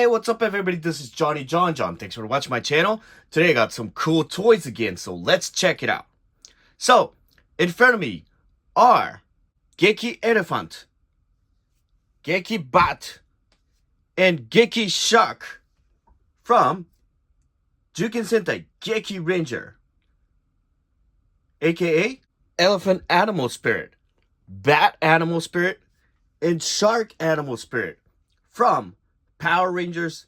Hey, what's up everybody? This is Johnny John. Thanks for watching my channel. Today I got some cool toys again, so let's check it out. So, in front of me are Geki Elephant, Geki Bat, and Geki Shark from獣拳戦隊ゲキレンジャー aka Elephant Animal Spirit, Bat Animal Spirit, and Shark Animal Spirit from Power Rangers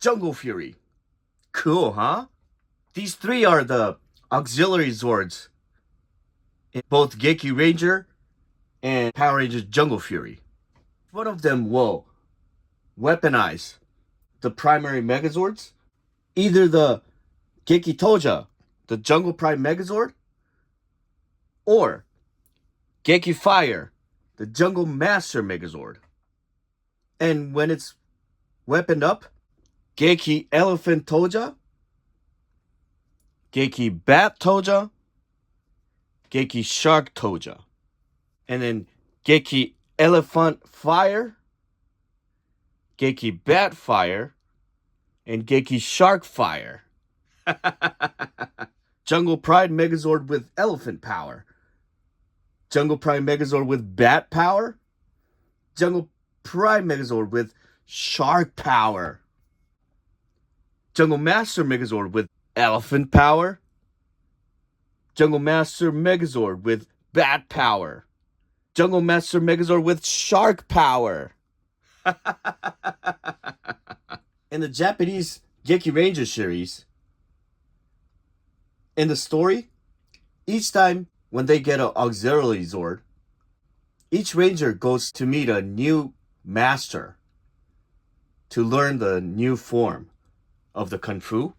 Jungle Fury. Cool, huh? These three are the auxiliary Zords in both Geki Ranger and Power Rangers Jungle Fury. One of them will weaponize the primary Megazords, either the Geki Toja, the Jungle Prime Megazord, or Geki Fire, the Jungle Master Megazord. And when it's weaponed up, Geki Elephant Toja, Geki Bat Toja, Geki Shark Toja, and then Geki Elephant Fire, Geki Bat Fire, and Geki Shark Fire. Jungle Pride Megazord with Elephant Power, Jungle Prime Megazord with Bat Power, Jungle Prime Megazord with Shark Power, Jungle Master Megazord with Elephant Power, Jungle Master Megazord with Bat Power, Jungle Master Megazord with Shark Power. In the Japanese Geki Ranger series, in the story, each time when they get an auxiliary Zord, each Ranger goes to meet a new master to learn the new form of the Kung Fu.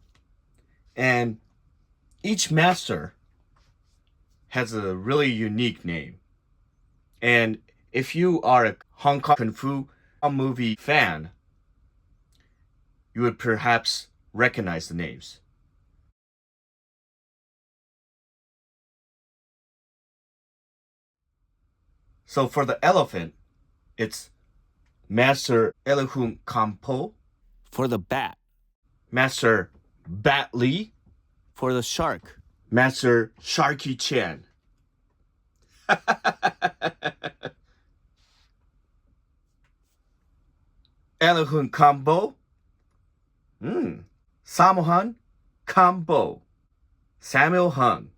And each master has a really unique name. And if you are a Hong Kong Kung Fu movie fan, you would perhaps recognize the names. So for the elephant, it's Master Elehun Kampo. For the bat, Master Bat Lee. For the shark, Master Sharky Chan. Elehun Kambo. Samohan Kambo. Samuel Hung.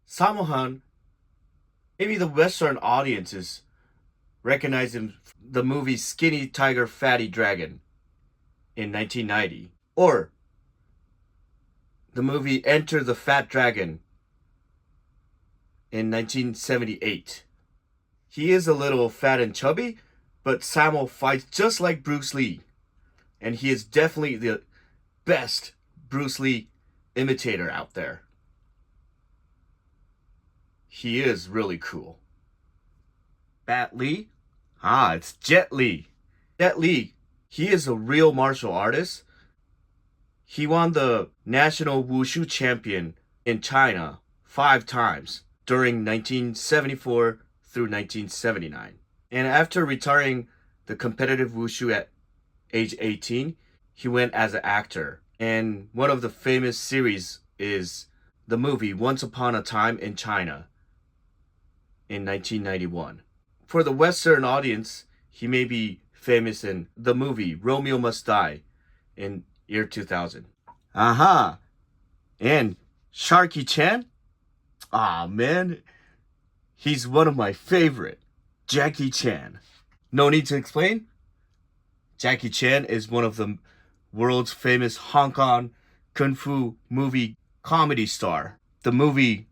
Samohan, maybe the Western audiences recognize him from the movie Skinny Tiger Fatty Dragon in 1990, or the movie Enter the Fat Dragon in 1978. He is a little fat and chubby, but Samo fights just like Bruce Lee, and he is definitely the best Bruce Lee imitator out there. He is really cool. Bat Lee? It's Jet Li. Jet Li, he is a real martial artist. He won the National Wushu Champion in China 5 times during 1974 through 1979. And after retiring the competitive Wushu at age 18, he went as an actor. And one of the famous series is the movie Once Upon a Time in China in 1991. For the Western audience, he may be famous in the movie Romeo Must Die in year 2000. And Sharky Chan? Man, he's one of my favorite. Jackie Chan. No need to explain. Jackie Chan is one of the world's famous Hong Kong Kung Fu movie comedy star. The movie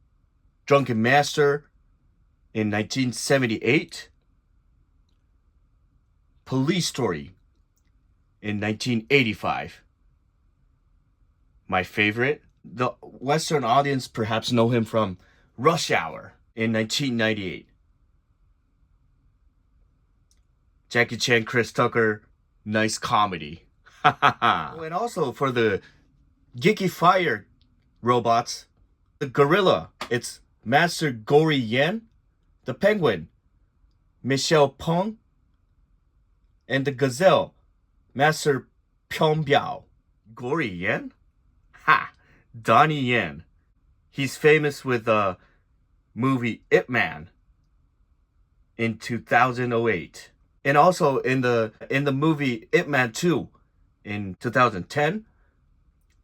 Drunken Master in 1978, Police Story in 1985. My favorite, the Western audience perhaps know him from Rush Hour in 1998. Jackie Chan, Chris Tucker, nice comedy. And also for the Geki Fire robots, the gorilla, it's Master Gory Yen. The penguin, Michelle Peng. And the gazelle, Master Pyongbyao. Gory Yen? Ha! Donnie Yen. He's famous with the movie Ip Man in 2008. And also in the movie Ip Man 2 in 2010,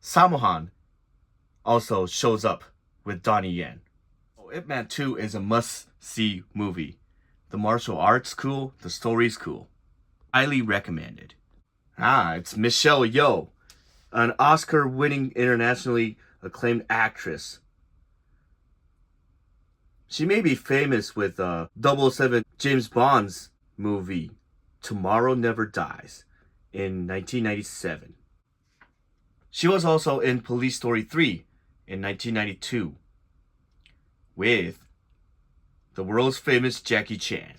Samohan also shows up with Donnie Yen. Ip Man 2 is a must-see movie. The martial art's cool, the story's cool. Highly recommended. It's Michelle Yeoh, an Oscar-winning, internationally acclaimed actress. She may be famous with 007 James Bond's movie Tomorrow Never Dies in 1997. She was also in Police Story 3 in 1992 with the world's famous Jackie Chan.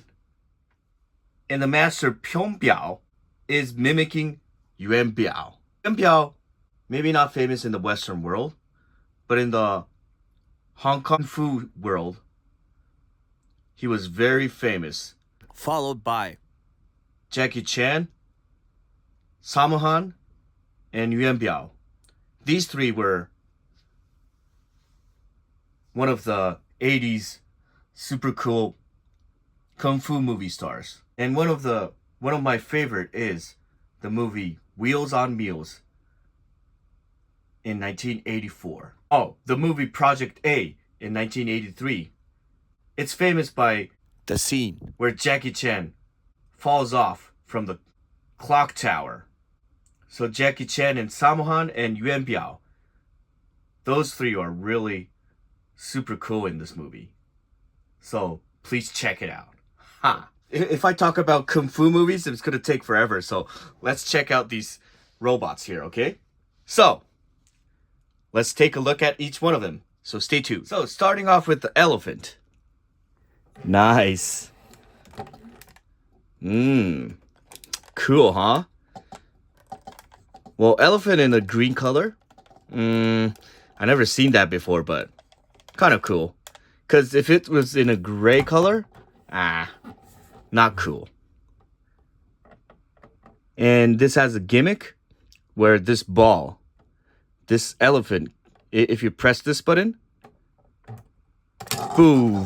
And the master Pyongbyao is mimicking Yuan Biao. Yuan Biao, maybe not famous in the Western world, but in the Hong Kong Fu world, he was very famous. Followed by Jackie Chan, Sammo Hung, and Yuan Biao. These three were one of the 80s super cool kung fu movie stars. And one of my favorite is the movie Wheels on Meals in 1984. Oh, the movie Project A in 1983. It's famous by the scene where Jackie Chan falls off from the clock tower. So Jackie Chan and Sammo Hung and Yuan Biao, those three are really super cool in this movie. So please check it out. If I talk about kung fu movies, it's gonna take forever. So let's check out these robots here, okay? So let's take a look at each one of them. So stay tuned. So starting off with the elephant. Nice. Cool, huh? Well, elephant in a green color. I never seen that before, but kind of cool. Because if it was in a gray color, not cool. And this has a gimmick where this ball, this elephant, if you press this button, boo.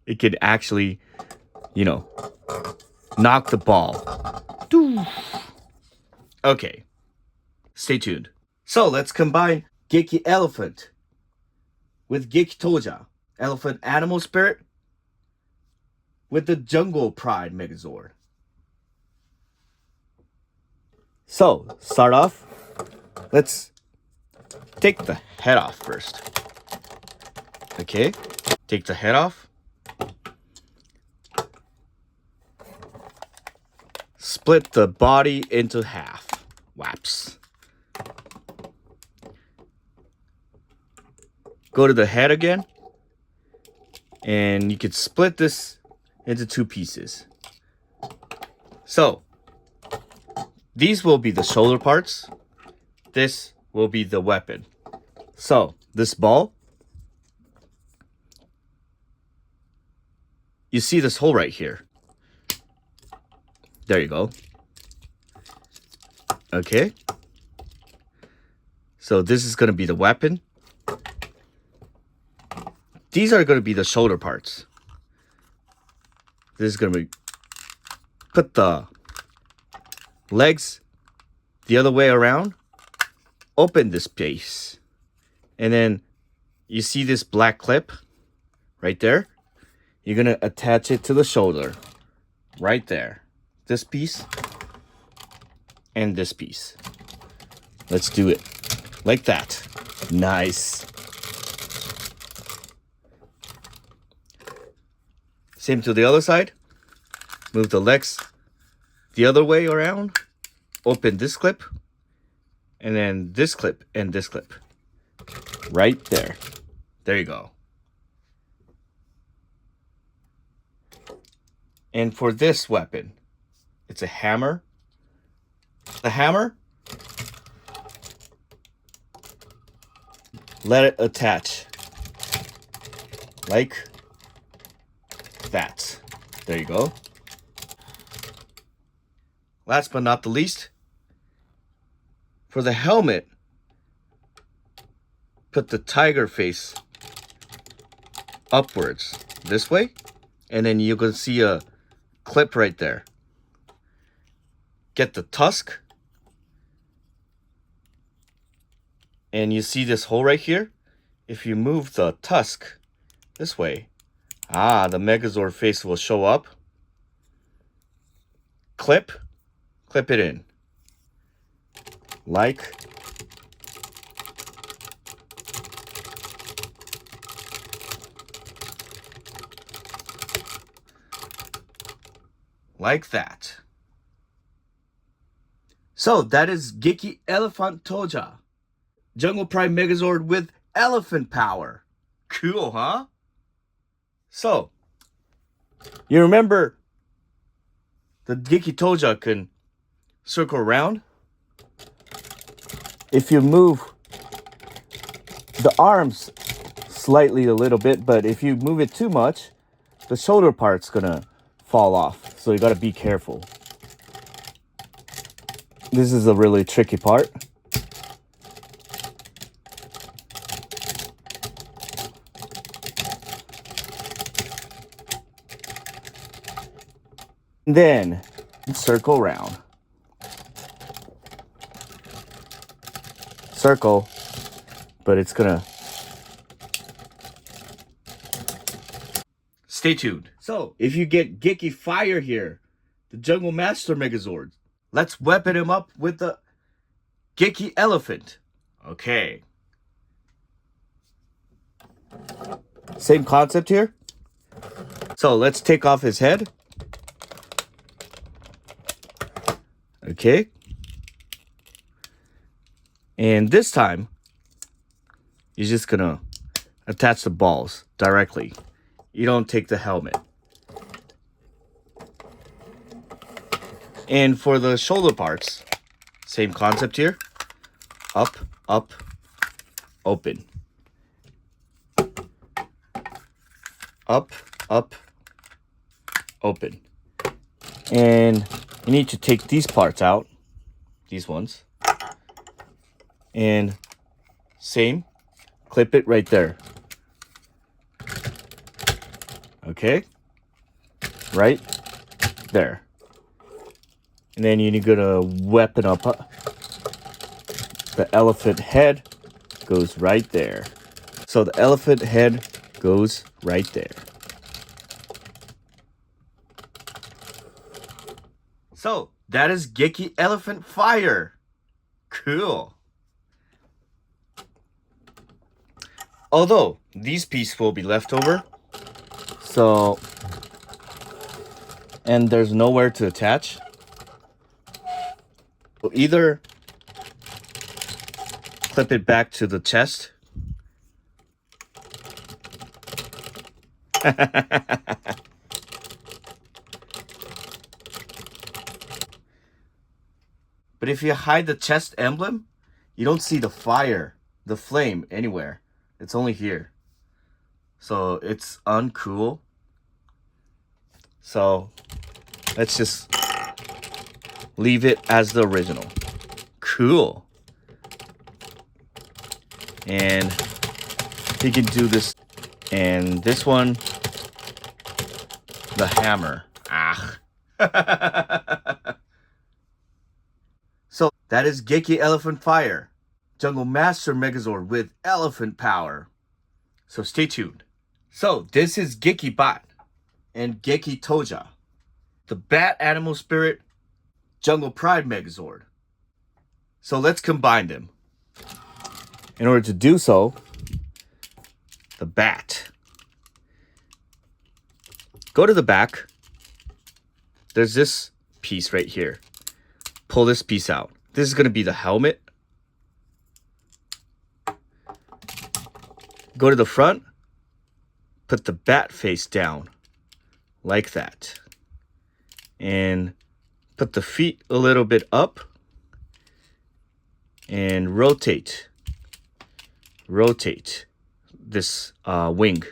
It could actually, knock the ball. Okay, stay tuned. So let's combine Geki Elephant with Geki Toja, Elephant Animal Spirit, with the Jungle Pride Megazord. So, start off, let's take the head off first. Okay, take the head off. Split the body into half. Whaps. Go to the head again. And you could split this into two pieces. So, these will be the shoulder parts. This will be the weapon. So, this ball, you see this hole right here. There you go. Okay. So this is going to be the weapon. These are going to be the shoulder parts. This is going to be... Put the legs the other way around. Open this piece. And then you see this black clip right there? You're going to attach it to the shoulder. Right there. This piece and this piece. Let's do it like that. Nice. Same to the other side. Move the legs the other way around. Open this clip. And then this clip and this clip. Right there. There you go. And for this weapon, it's a hammer. The hammer, let it attach like that. There you go. Last but not the least, for the helmet, put the tiger face upwards this way, and then you can see a clip right there. Get the tusk, and you see this hole right here. If you move the tusk this way, the Megazord face will show up. Clip it in. Like that. So that is Gekielephant Toja, Jungle Prime Megazord with elephant power. Cool, huh? So, you remember the Gekitoja can circle around? If you move the arms slightly a little bit, but if you move it too much, the shoulder part's gonna fall off. So you gotta be careful. This is a really tricky part. Then circle around. Circle, but it's gonna... Stay tuned. So, if you get Geki Fire here, the Jungle Master Megazord, let's weapon him up with the Geki Elephant. Okay. Same concept here. So, let's take off his head. Okay. And this time, you're just gonna attach the balls directly. You don't take the helmet. And for the shoulder parts, same concept here. Up, up, open. Up, up, open. And you need to take these parts out. These ones. And same. Clip it right there. Okay? Right there. And then you're gonna weapon up. The elephant head goes right there. So the elephant head goes right there. So that is Gekielephant Fire. Cool. Although these pieces will be left over. So, and there's nowhere to attach. So either clip it back to the chest. But if you hide the chest emblem, you don't see the fire, the flame anywhere. It's only here. So it's uncool. So let's just leave it as the original. Cool. And you can do this. And this one, the hammer. So that is Gekielephant Fire, Jungle Master Megazord with elephant power. So stay tuned. So this is Gekibat and Gekitoja, the Bat Animal Spirit Jungle Pride Megazord. So let's combine them. In order to do so, the bat. Go to the back. There's this piece right here. Pull this piece out. This is going to be the helmet. Go to the front. Put the bat face down. Like that. And put the feet a little bit up. And rotate. Rotate this wing.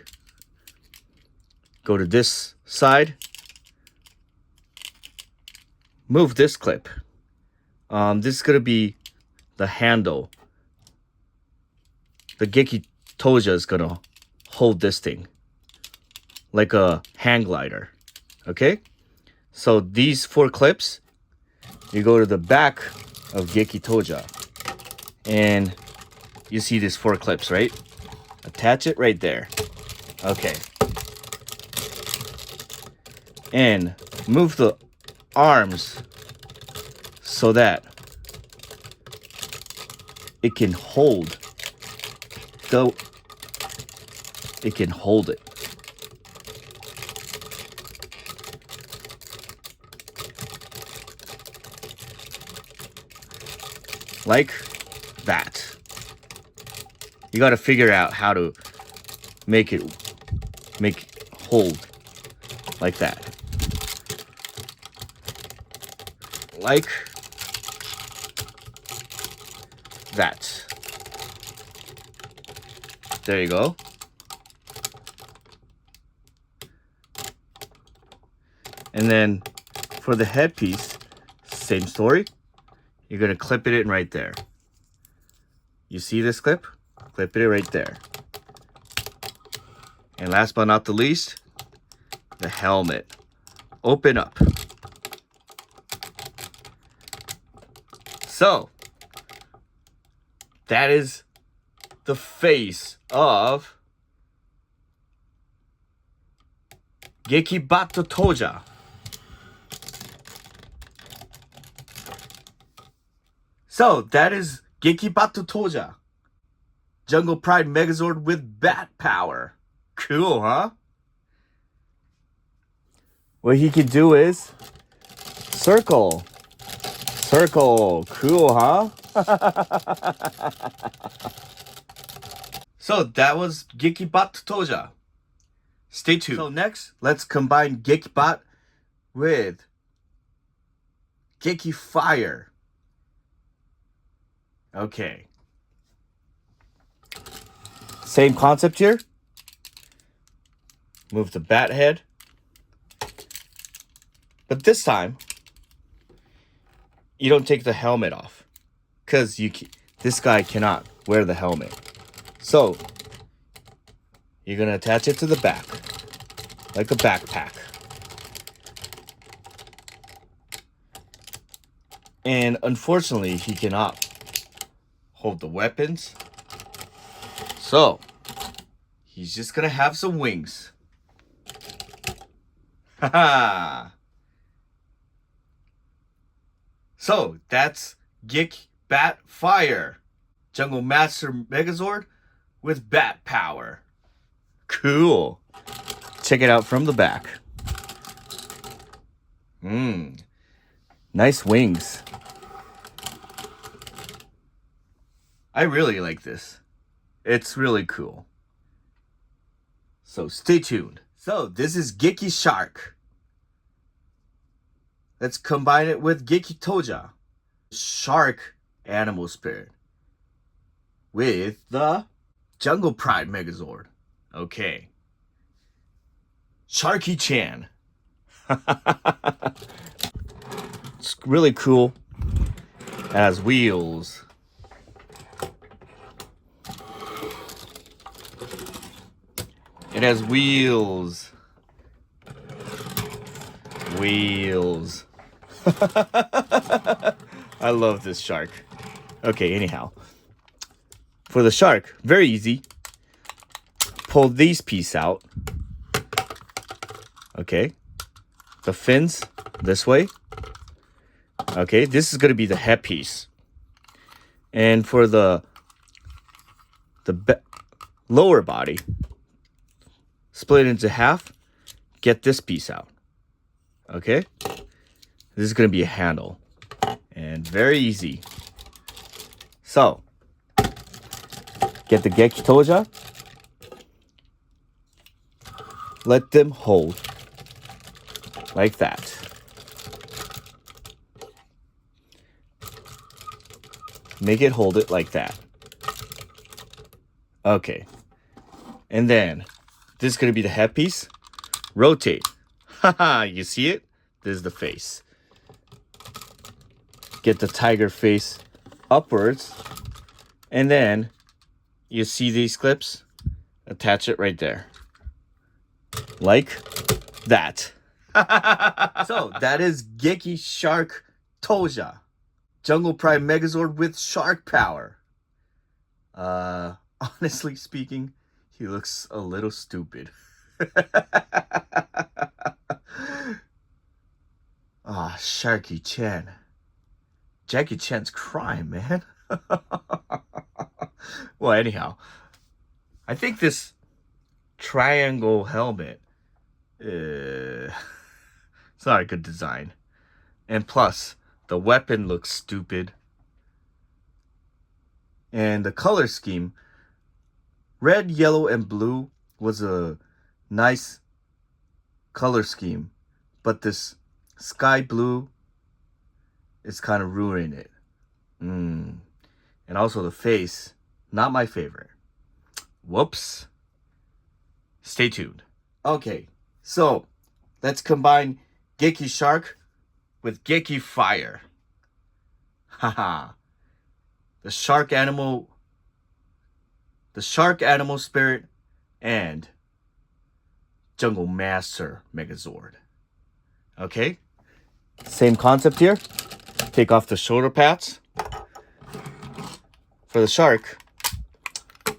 Go to this side. move this clip. This is gonna be the handle. The Geki Toja is gonna hold this thing like a hang glider. Okay? So these 4 clips, you go to the back of Geki Toja and you see these 4 clips, right? Attach it right there. Okay. And move the arms so that it can hold it. Like that. You got to figure out how to make it hold like that. Like that. There you go. And then for the headpiece, same story. You're going to clip it in right there. You see this clip? Clip it right there. And last but not the least, the helmet. Open up. So, that is the face of Geki Bat Toa. So, that is Geki Bat Toa. Jungle Pride Megazord with bat power. Cool, huh? What he can do is circle. Circle. Cool, huh? So that was Geki Bat Toa. Stay tuned. So next, let's combine Geki Bat with Geki Fire. Okay. Same concept here. Move the bat head. But this time, you don't take the helmet off. Because this guy cannot wear the helmet. So, you're going to attach it to the back. Like a backpack. And unfortunately, he cannot hold the weapons. So, he's just going to have some wings. Haha. So, that's Geki Bat Fire. Jungle Master Megazord with bat power. Cool. Check it out from the back. Nice wings. I really like this. It's really cool. So stay tuned. So this is Geki Shark. Let's combine it with Geki Toja. Shark animal spirit. With the Jungle Pride Megazord. Okay. Sharky-chan. It's really cool. It has wheels. It has wheels. Wheels. I love this shark. Okay, anyhow. For the shark, very easy. Pull these pieces out. Okay. The fins this way. Okay, this is going to be the head piece. And for the lower body, split it into half. Get this piece out. Okay? This is going to be a handle. And very easy. So, get the Geki Toja. Let them hold. Like that. Make it hold it like that. Okay. And then, this is going to be the headpiece. Rotate. Haha, you see it? This is the face. get the tiger face upwards, and then you see these clips, attach it right there. Like that. So that is Geki Shark Toja. Jungle Prime Megazord with shark power. Honestly speaking, he looks a little stupid. Ah, Sharky Chan. Jackie Chan's crying, man. Well, anyhow, I think this triangle helmet, it's not a good design. And plus, the weapon looks stupid. And the color scheme, red, yellow, and blue was a nice color scheme. But this sky blue is kind of ruining it. And also the face, not my favorite. Whoops. Stay tuned. Okay, so let's combine Geki Shark with Geki Fire. Haha. The shark animal spirit and Jungle Master Megazord. Okay? Same concept here. Take off the shoulder pads. For the shark,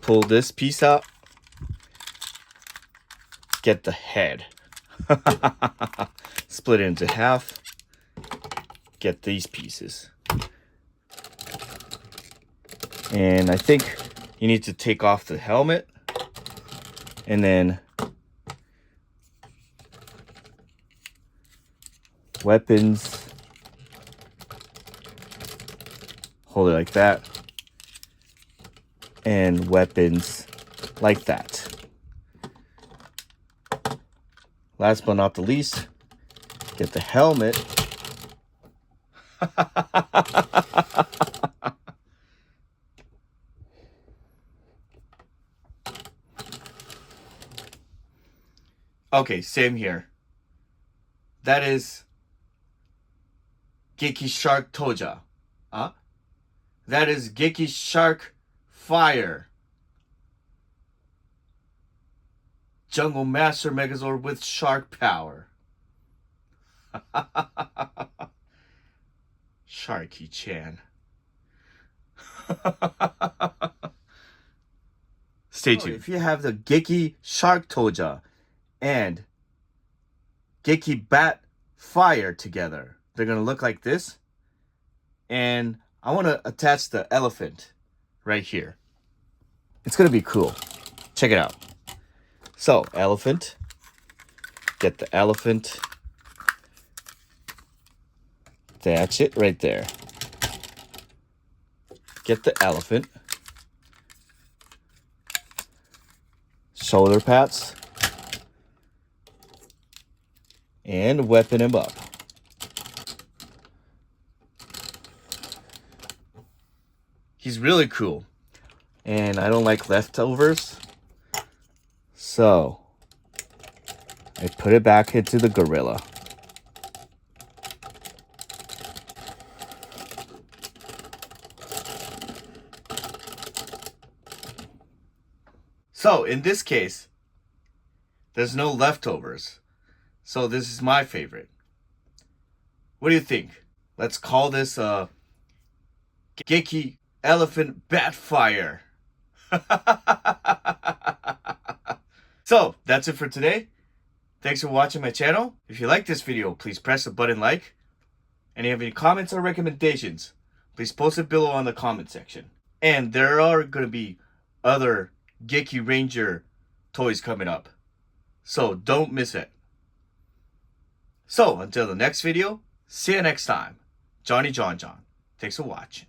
pull this piece out. Get the head. Split it into half. Get these pieces. And I think you need to take off the helmet. And then weapons. Hold it like that. And weapons like that. Last but not the least, get the helmet. Okay, same here. That is Geki Shark Toja. That is Geki Shark Fire. Jungle Master Megazord with shark power. Sharky Chan. Stay tuned. If you have the Geki Shark Toja and Geki Bat Fire together, they're going to look like this. And I want to attach the elephant right here. It's going to be cool. Check it out. So, elephant. Get the elephant. Attach it right there. Get the elephant. Shoulder pads. And weapon him up. He's really cool. And I don't like leftovers. So, I put it back into the gorilla. So, in this case, there's no leftovers. So, this is my favorite. What do you think? Let's call this Geki Elephant Bat Fire. So, that's it for today. Thanks for watching my channel. If you like this video, please press the button like. And if you have any comments or recommendations, please post it below on the comment section. And there are going to be other Geki Ranger toys coming up. So, don't miss it. So, until the next video, see you next time. Johnny John John. Thanks for watching.